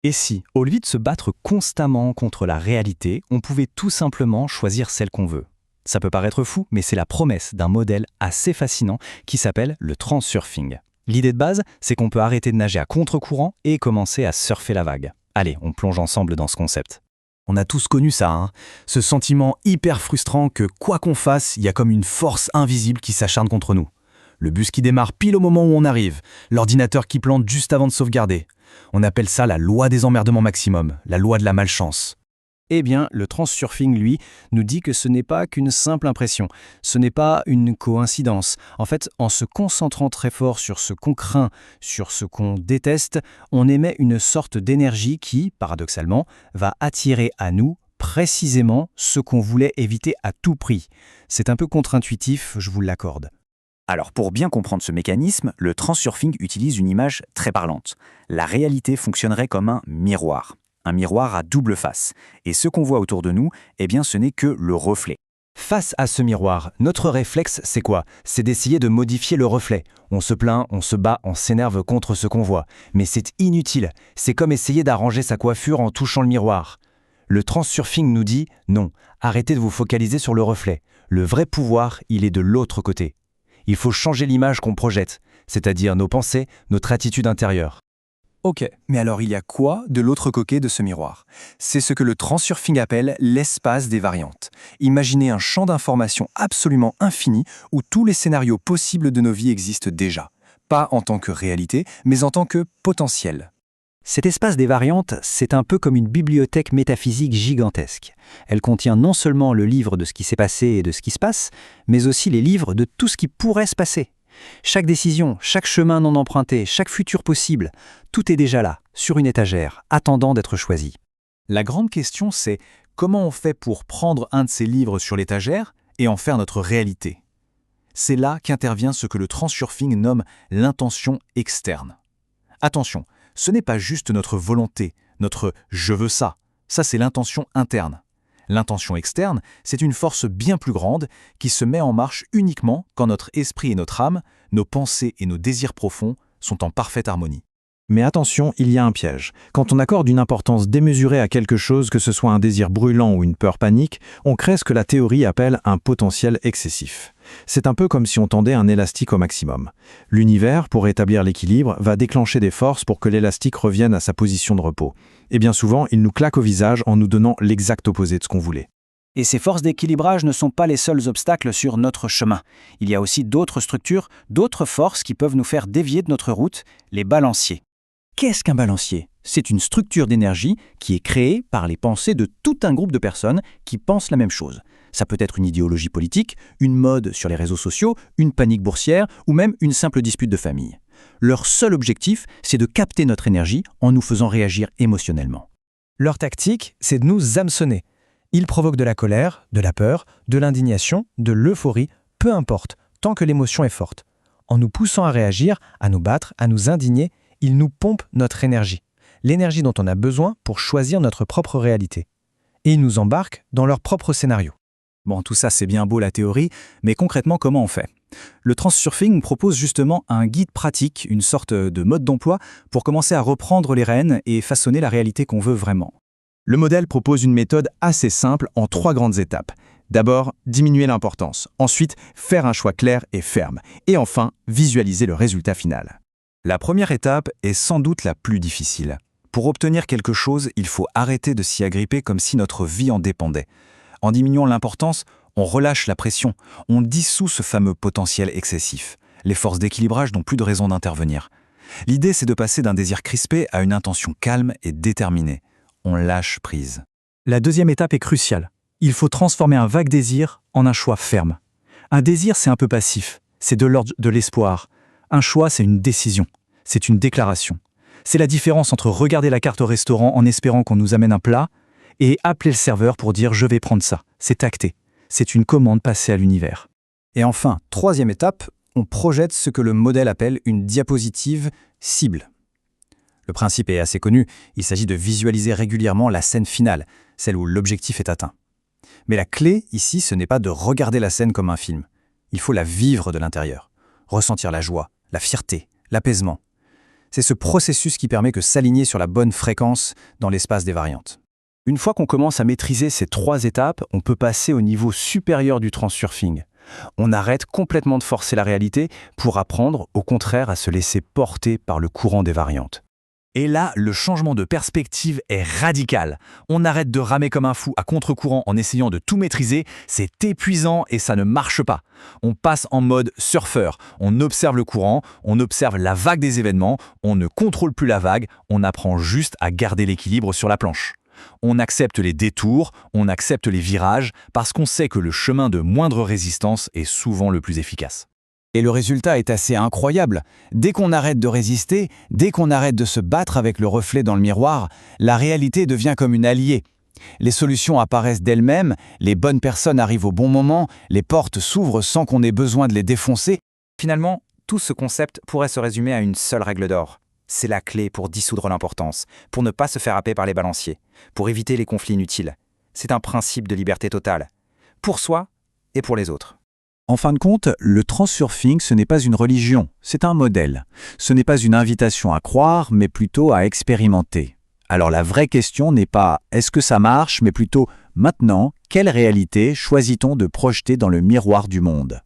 Et si, au lieu de se battre constamment contre la réalité, on pouvait tout simplement choisir celle qu'on veut? Ça peut paraître fou, mais c'est la promesse d'un modèle assez fascinant qui s'appelle le transurfing. L'idée de base, c'est qu'on peut arrêter de nager à contre-courant et commencer à surfer la vague. Allez, on plonge ensemble dans ce concept. On a tous connu ça, hein, ce sentiment hyper frustrant que quoi qu'on fasse, il y a comme une force invisible qui s'acharne contre nous. Le bus qui démarre pile au moment où on arrive, l'ordinateur qui plante juste avant de sauvegarder. On appelle ça la loi des emmerdements maximum, la loi de la malchance. Eh bien, le transurfing, lui, nous dit que ce n'est pas qu'une simple impression, ce n'est pas une coïncidence. En fait, en se concentrant très fort sur ce qu'on craint, sur ce qu'on déteste, on émet une sorte d'énergie qui, paradoxalement, va attirer à nous précisément ce qu'on voulait éviter à tout prix. C'est un peu contre-intuitif, je vous l'accorde. Alors pour bien comprendre ce mécanisme, le transurfing utilise une image très parlante. La réalité fonctionnerait comme un miroir à double face. Et ce qu'on voit autour de nous, eh bien ce n'est que le reflet. Face à ce miroir, notre réflexe, c'est quoi? C'est d'essayer de modifier le reflet. On se plaint, on se bat, on s'énerve contre ce qu'on voit. Mais c'est inutile. C'est comme essayer d'arranger sa coiffure en touchant le miroir. Le transurfing nous dit non, arrêtez de vous focaliser sur le reflet. Le vrai pouvoir, il est de l'autre côté. Il faut changer l'image qu'on projette, c'est-à-dire nos pensées, notre attitude intérieure. Ok, mais alors il y a quoi de l'autre côté de ce miroir? C'est ce que le transurfing appelle l'espace des variantes. Imaginez un champ d'informations absolument infini où tous les scénarios possibles de nos vies existent déjà. Pas en tant que réalité, mais en tant que potentiel. Cet espace des variantes, c'est un peu comme une bibliothèque métaphysique gigantesque. Elle contient non seulement le livre de ce qui s'est passé et de ce qui se passe, mais aussi les livres de tout ce qui pourrait se passer. Chaque décision, chaque chemin non emprunté, chaque futur possible, tout est déjà là, sur une étagère, attendant d'être choisi. La grande question, c'est comment on fait pour prendre un de ces livres sur l'étagère et en faire notre réalité? C'est là qu'intervient ce que le transurfing nomme l'intention externe. Attention, ce n'est pas juste notre volonté, notre « je veux ça ». Ça, c'est l'intention interne. L'intention externe, c'est une force bien plus grande qui se met en marche uniquement quand notre esprit et notre âme, nos pensées et nos désirs profonds sont en parfaite harmonie. Mais attention, il y a un piège. Quand on accorde une importance démesurée à quelque chose, que ce soit un désir brûlant ou une peur panique, on crée ce que la théorie appelle un potentiel excessif. C'est un peu comme si on tendait un élastique au maximum. L'univers, pour rétablir l'équilibre, va déclencher des forces pour que l'élastique revienne à sa position de repos. Et bien souvent, il nous claque au visage en nous donnant l'exact opposé de ce qu'on voulait. Et ces forces d'équilibrage ne sont pas les seuls obstacles sur notre chemin. Il y a aussi d'autres structures, d'autres forces qui peuvent nous faire dévier de notre route, les balanciers. Qu'est-ce qu'un balancier? C'est une structure d'énergie qui est créée par les pensées de tout un groupe de personnes qui pensent la même chose. Ça peut être une idéologie politique, une mode sur les réseaux sociaux, une panique boursière ou même une simple dispute de famille. Leur seul objectif, c'est de capter notre énergie en nous faisant réagir émotionnellement. Leur tactique, c'est de nous hameçonner. Ils provoquent de la colère, de la peur, de l'indignation, de l'euphorie, peu importe, tant que l'émotion est forte. En nous poussant à réagir, à nous battre, à nous indigner, ils nous pompent notre énergie. L'énergie dont on a besoin pour choisir notre propre réalité. Et ils nous embarquent dans leur propre scénario. Bon, tout ça c'est bien beau la théorie, mais concrètement comment on fait? Le transurfing propose justement un guide pratique, une sorte de mode d'emploi pour commencer à reprendre les rênes et façonner la réalité qu'on veut vraiment. Le modèle propose une méthode assez simple en 3 grandes étapes. D'abord, diminuer l'importance. Ensuite, faire un choix clair et ferme. Et enfin, visualiser le résultat final. La première étape est sans doute la plus difficile. Pour obtenir quelque chose, il faut arrêter de s'y agripper comme si notre vie en dépendait. En diminuant l'importance, on relâche la pression, on dissout ce fameux potentiel excessif. Les forces d'équilibrage n'ont plus de raison d'intervenir. L'idée, c'est de passer d'un désir crispé à une intention calme et déterminée. On lâche prise. La deuxième étape est cruciale. Il faut transformer un vague désir en un choix ferme. Un désir, c'est un peu passif. C'est de l'ordre de l'espoir. Un choix, c'est une décision. C'est une déclaration. C'est la différence entre regarder la carte au restaurant en espérant qu'on nous amène un plat et appeler le serveur pour dire « je vais prendre ça ». C'est acté. C'est une commande passée à l'univers. Et enfin, troisième étape, on projette ce que le modèle appelle une diapositive cible. Le principe est assez connu, il s'agit de visualiser régulièrement la scène finale, celle où l'objectif est atteint. Mais la clé ici, ce n'est pas de regarder la scène comme un film. Il faut la vivre de l'intérieur, ressentir la joie, la fierté, l'apaisement. C'est ce processus qui permet de s'aligner sur la bonne fréquence dans l'espace des variantes. Une fois qu'on commence à maîtriser ces 3 étapes, on peut passer au niveau supérieur du transurfing. On arrête complètement de forcer la réalité pour apprendre, au contraire, à se laisser porter par le courant des variantes. Et là, le changement de perspective est radical. On arrête de ramer comme un fou à contre-courant en essayant de tout maîtriser, c'est épuisant et ça ne marche pas. On passe en mode surfeur, on observe le courant, on observe la vague des événements, on ne contrôle plus la vague, on apprend juste à garder l'équilibre sur la planche. On accepte les détours, on accepte les virages, parce qu'on sait que le chemin de moindre résistance est souvent le plus efficace. Et le résultat est assez incroyable. Dès qu'on arrête de résister, dès qu'on arrête de se battre avec le reflet dans le miroir, la réalité devient comme une alliée. Les solutions apparaissent d'elles-mêmes, les bonnes personnes arrivent au bon moment, les portes s'ouvrent sans qu'on ait besoin de les défoncer. Finalement, tout ce concept pourrait se résumer à une seule règle d'or. C'est la clé pour dissoudre l'importance, pour ne pas se faire happer par les balanciers, pour éviter les conflits inutiles. C'est un principe de liberté totale, pour soi et pour les autres. En fin de compte, le transurfing, ce n'est pas une religion, c'est un modèle. Ce n'est pas une invitation à croire, mais plutôt à expérimenter. Alors la vraie question n'est pas « est-ce que ça marche ?», mais plutôt « maintenant, quelle réalité choisit-on de projeter dans le miroir du monde ?»